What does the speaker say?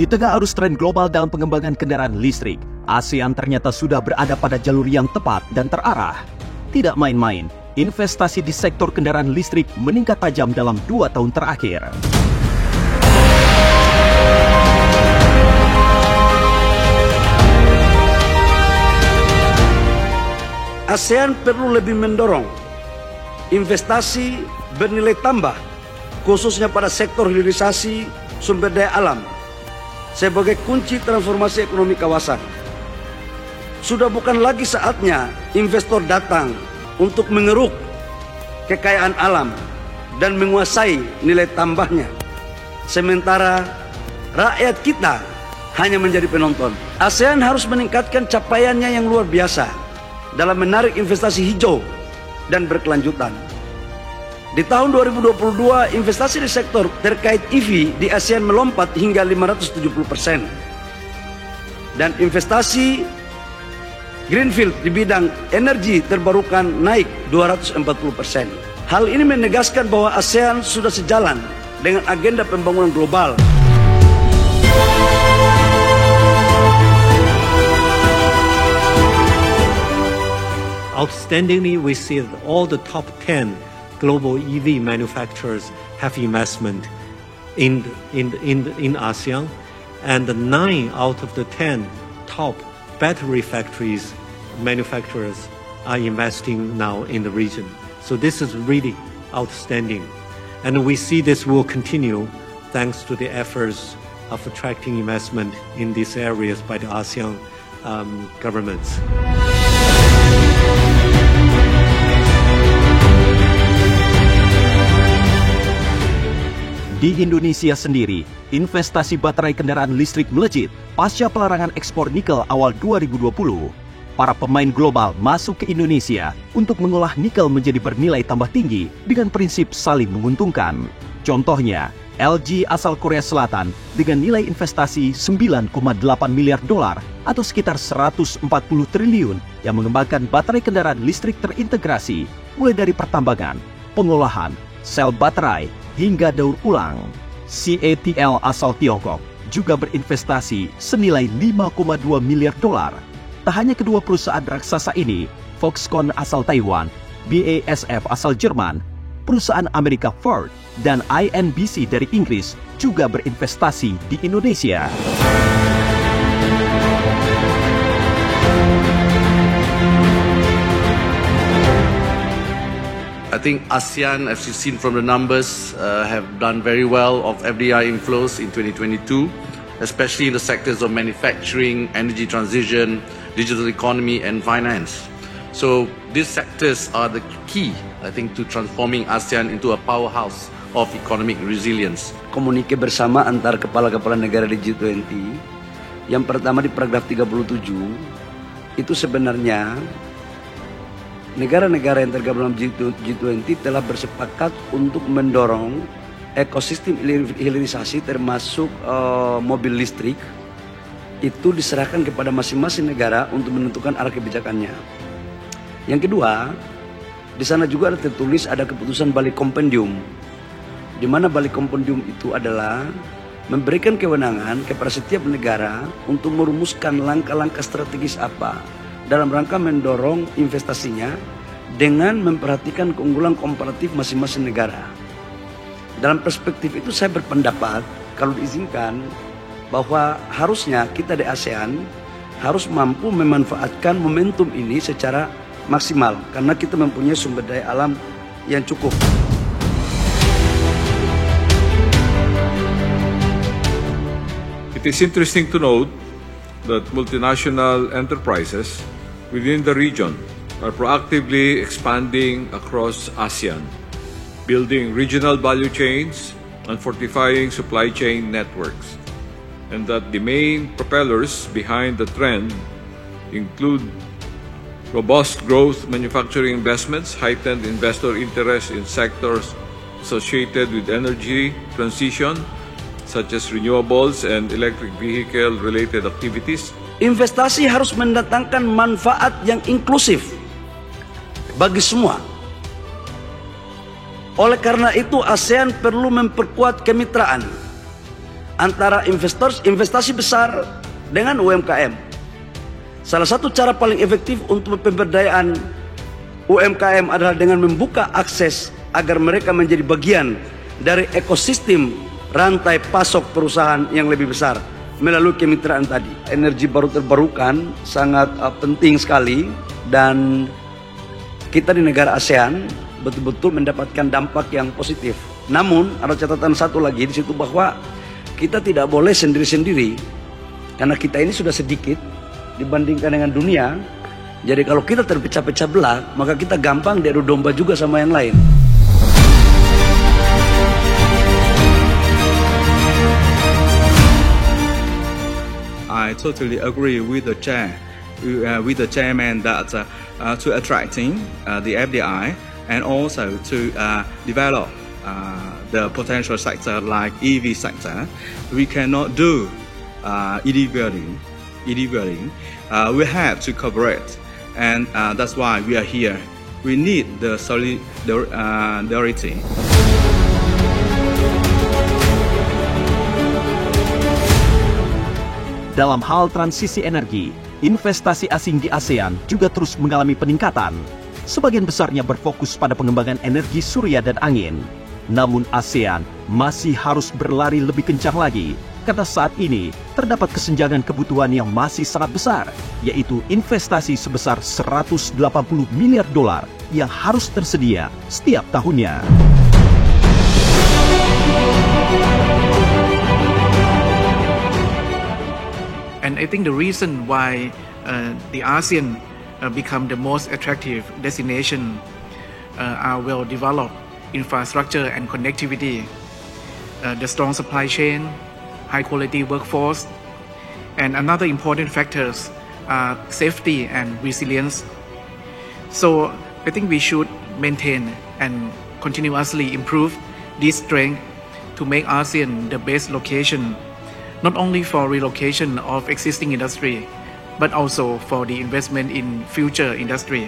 Di tengah arus tren global dalam pengembangan kendaraan listrik, ASEAN ternyata sudah berada pada jalur yang tepat dan terarah. Tidak main-main, investasi di sektor kendaraan listrik meningkat tajam dalam 2 tahun terakhir. ASEAN perlu lebih mendorong investasi bernilai tambah, khususnya pada sektor hilirisasi sumber daya alam, sebagai kunci transformasi ekonomi kawasan. Sudah bukan lagi saatnya investor datang untuk mengeruk kekayaan alam dan menguasai nilai tambahnya, sementara rakyat kita hanya menjadi penonton. ASEAN harus meningkatkan capaiannya yang luar biasa dalam menarik investasi hijau dan berkelanjutan. Di tahun 2022, investasi di sektor terkait EV di ASEAN melompat hingga 570%. Dan investasi Greenfield di bidang energi terbarukan naik 240%. Hal ini menegaskan bahwa ASEAN sudah sejalan dengan agenda pembangunan global. Outstandingly, we see that all the top 10 global EV manufacturers have investment in ASEAN, and 9 out of the 10 top battery factories manufacturers are investing now in the region. So this is really outstanding, and we see this will continue thanks to the efforts of attracting investment in these areas by the ASEAN governments. Di Indonesia sendiri, investasi baterai kendaraan listrik melejit pasca pelarangan ekspor nikel awal 2020. Para pemain global masuk ke Indonesia untuk mengolah nikel menjadi bernilai tambah tinggi dengan prinsip saling menguntungkan. Contohnya, LG asal Korea Selatan dengan nilai investasi 9,8 miliar dolar atau sekitar 140 triliun yang mengembangkan baterai kendaraan listrik terintegrasi mulai dari pertambangan, pengolahan, sel baterai, hingga daur ulang. CATL asal Tiongkok juga berinvestasi senilai 5,2 miliar dolar. Tak hanya kedua perusahaan raksasa ini, Foxconn asal Taiwan, BASF asal Jerman, perusahaan Amerika Ford, dan INBC dari Inggris juga berinvestasi di Indonesia. I think ASEAN, as you've seen from the numbers, have done very well of FDI inflows in 2022, especially in the sectors of manufacturing, energy transition, digital economy, and finance. So these sectors are the key, I think, to transforming ASEAN into a powerhouse of economic resilience. Komunike bersama antar kepala-kepala negara di G20, yang pertama di paragraf 37, itu sebenarnya negara-negara yang tergabung dalam G20 telah bersepakat untuk mendorong ekosistem hilirisasi termasuk mobil listrik itu diserahkan kepada masing-masing negara untuk menentukan arah kebijakannya. Yang kedua, di sana juga ada tertulis ada keputusan Bali Compendium, di mana Bali Compendium itu adalah memberikan kewenangan kepada setiap negara untuk merumuskan langkah-langkah strategis apa dalam rangka mendorong investasinya dengan memperhatikan keunggulan komparatif masing-masing negara. Dalam perspektif itu saya berpendapat, kalau diizinkan, bahwa harusnya kita di ASEAN harus mampu memanfaatkan momentum ini secara maksimal karena kita mempunyai sumber daya alam yang cukup. It is interesting to note that multinational enterprises within the region are proactively expanding across ASEAN, building regional value chains and fortifying supply chain networks, and that the main propellers behind the trend include robust growth manufacturing investments, heightened investor interest in sectors associated with energy transition, such as renewables and electric vehicle-related activities. Investasi harus mendatangkan manfaat yang inklusif bagi semua. Oleh karena itu, ASEAN perlu memperkuat kemitraan antara investasi besar dengan UMKM. Salah satu cara paling efektif untuk pemberdayaan UMKM adalah dengan membuka akses agar mereka menjadi bagian dari ekosistem rantai pasok perusahaan yang lebih besar melalui kemitraan tadi. Energi baru terbarukan sangat penting sekali, dan kita di negara ASEAN betul-betul mendapatkan dampak yang positif. Namun ada catatan satu lagi di situ, bahwa kita tidak boleh sendiri-sendiri, karena kita ini sudah sedikit dibandingkan dengan dunia. Jadi kalau kita terpecah-pecah belah, maka kita gampang diadu domba juga sama yang lain. I totally agree with the chairman that to attracting the FDI and also to develop the potential sector like EV sector, we cannot do individually. We have to cooperate, and that's why we are here. We need the solidarity. Dalam hal transisi energi, investasi asing di ASEAN juga terus mengalami peningkatan. Sebagian besarnya berfokus pada pengembangan energi surya dan angin. Namun ASEAN masih harus berlari lebih kencang lagi, karena saat ini terdapat kesenjangan kebutuhan yang masih sangat besar, yaitu investasi sebesar 180 miliar dolar yang harus tersedia setiap tahunnya. And I think the reason why the ASEAN become the most attractive destination are well-developed infrastructure and connectivity, the strong supply chain, high-quality workforce, and another important factors are safety and resilience. So I think we should maintain and continuously improve this strength to make ASEAN the best location, not only for relocation of existing industry, but also for the investment in future industry.